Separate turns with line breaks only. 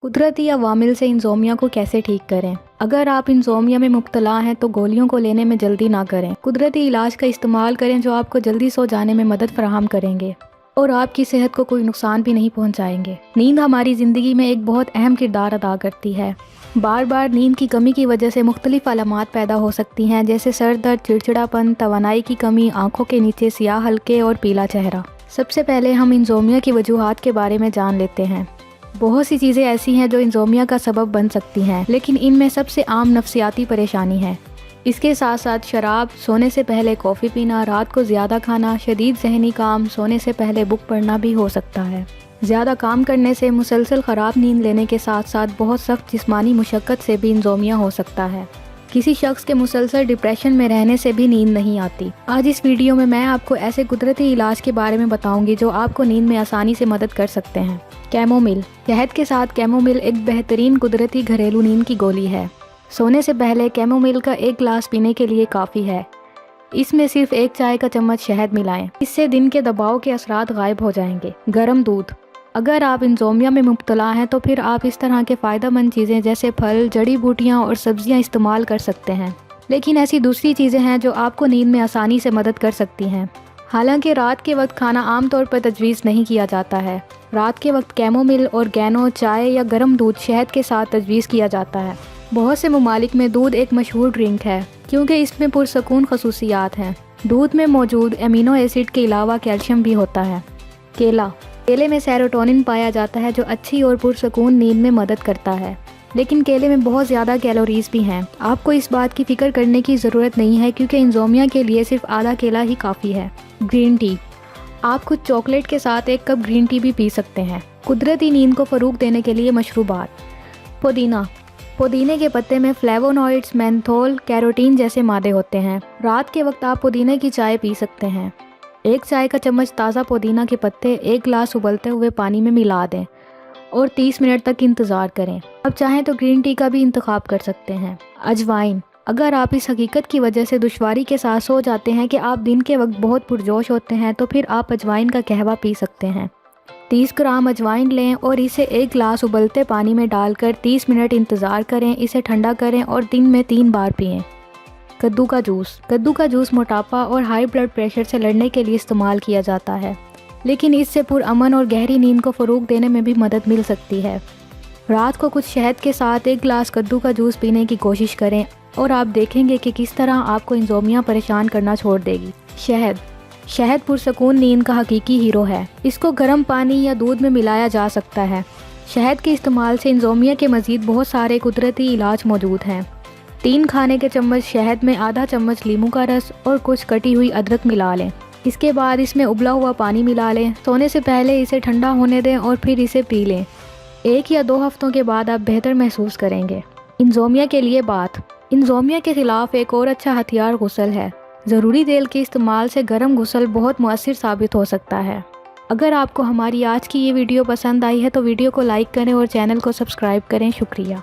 कुदरती अवामिल से इंसोमिया को कैसे ठीक करें। अगर आप इंसोमिया में मुब्तला हैं तो गोलियों को लेने में जल्दी ना करें। कुदरती इलाज का इस्तेमाल करें जो आपको जल्दी सो जाने में मदद फराहम करेंगे और आपकी सेहत को कोई नुकसान भी नहीं पहुंचाएंगे। नींद हमारी ज़िंदगी में एक बहुत अहम किरदार अदा करती है। बार बार नींद की कमी की वजह से मुख्तलिफ अलामात पैदा हो सकती हैं, जैसे सर दर्द, चिड़चिड़ापन, तवानाई की कमी, आंखों के नीचे सियाह हल्के और पीला चेहरा। सबसे पहले हम इंसोमिया की वजूहात के बारे में जान लेते हैं। बहुत सी चीज़ें ऐसी हैं जो इंसोमिया का सबब बन सकती हैं, लेकिन इनमें सबसे आम नफ्सियाती परेशानी है। इसके साथ साथ शराब, सोने से पहले कॉफ़ी पीना, रात को ज़्यादा खाना, शदीद जहनी काम, सोने से पहले बुक पढ़ना भी हो सकता है। ज़्यादा काम करने से, मुसलसल ख़राब नींद लेने के साथ साथ बहुत सख्त जिस्मानी मुशक्क़त से भी इंसोमिया हो सकता है। किसी शख्स के मुसलसल डिप्रेशन में रहने से भी नींद नहीं आती। आज इस वीडियो में मैं आपको ऐसे कुदरती इलाज के बारे में बताऊंगी जो आपको नींद में आसानी से मदद कर सकते हैं। कैमोमिल। शहद के साथ कैमोमिल एक बेहतरीन कुदरती घरेलू नींद की गोली है। सोने से पहले कैमोमिल का 1 गिलास पीने के लिए काफ़ी है। इसमें सिर्फ 1 चाय का चम्मच शहद मिलाएं। इससे दिन के दबाव के असरात गायब हो जाएंगे। गर्म दूध। अगर आप इंसोमिया में मुब्तला हैं तो फिर आप इस तरह के फ़ायदेमंद चीज़ें जैसे फल, जड़ी बूटियाँ और सब्जियाँ इस्तेमाल कर सकते हैं। लेकिन ऐसी दूसरी चीज़ें हैं जो आपको नींद में आसानी से मदद कर सकती हैं। हालांकि रात के वक्त खाना आमतौर पर तजवीज़ नहीं किया जाता है। रात के वक्त कैमोमिल और गैनो, चाय या गर्म दूध शहद के साथ तजवीज़ किया जाता है। बहुत से ममालिक में दूध एक मशहूर ड्रिंक है क्योंकि इसमें पुरसकून खसूसियात हैं। दूध में मौजूद एमिनो एसिड के अलावा कैल्शियम भी होता है। केला। केले में सेरोटोनिन पाया जाता है जो अच्छी और पुरसकून नींद में मदद करता है। लेकिन केले में बहुत ज़्यादा कैलोरीज भी हैं। आपको इस बात की फ़िक्र करने की ज़रूरत नहीं है क्योंकि इंसोमिया के लिए सिर्फ आधा केला ही काफ़ी है। Green tea. आप कुछ चॉकलेट के साथ 1 कप ग्रीन टी भी पी सकते हैं। कुदरती नींद को फ़रोग़ देने के लिए मशरूबात। पुदीना। पुदीने के पत्ते में फ्लेवोनॉइड्स, मेंथोल, कैरोटीन जैसे मादे होते हैं। रात के वक्त आप पुदीने की चाय पी सकते हैं। 1 चाय का चम्मच ताज़ा पुदीना के पत्ते 1 गिलास उबलते हुए पानी में मिला दें और 30 मिनट तक इंतज़ार करें। अब चाहें तो ग्रीन टी का भी इंतखाब कर सकते हैं। अजवाइन। अगर आप इस हकीकत की वजह से दुश्वारी के साथ सो जाते हैं कि आप दिन के वक्त बहुत पुरजोश होते हैं तो फिर आप अजवाइन का कहवा पी सकते हैं। 30 ग्राम अजवाइन लें और इसे 1 गिलास उबलते पानी में डालकर 30 मिनट इंतज़ार करें। इसे ठंडा करें और दिन में 3 बार पिएं। कद्दू का जूस। कद्दू का जूस मोटापा और हाई ब्लड प्रेशर से लड़ने के लिए इस्तेमाल किया जाता है, लेकिन इससे पुरअमन और गहरी नींद को फ़रोग़ देने में भी मदद मिल सकती है। रात को कुछ शहद के साथ 1 गिलास कद्दू का जूस पीने की कोशिश करें और आप देखेंगे कि किस तरह आपको इंसोमिया परेशान करना छोड़ देगी। शहद। शहद पुरसकून नींद का हकीकी हीरो है। इसको गर्म पानी या दूध में मिलाया जा सकता है। शहद के इस्तेमाल से इंसोमिया के मज़ीद बहुत सारे कुदरती इलाज मौजूद हैं। 3 खाने के चम्मच शहद में आधा चम्मच नींबू का रस और कुछ कटी हुई अदरक मिला लें। इसके बाद इसमें उबला हुआ पानी मिला लें। सोने से पहले इसे ठंडा होने दें और फिर इसे पी लें। 1 या 2 हफ्तों के बाद आप बेहतर महसूस करेंगे। इंसोमिया के लिए बात। इंसोमिया के ख़िलाफ़ एक और अच्छा हथियार गुस्ल है। ज़रूरी तेल के इस्तेमाल से गर्म गुस्ल बहुत मुअस्सिर साबित हो सकता है। अगर आपको हमारी आज की ये वीडियो पसंद आई है तो वीडियो को लाइक करें और चैनल को सब्सक्राइब करें। शुक्रिया।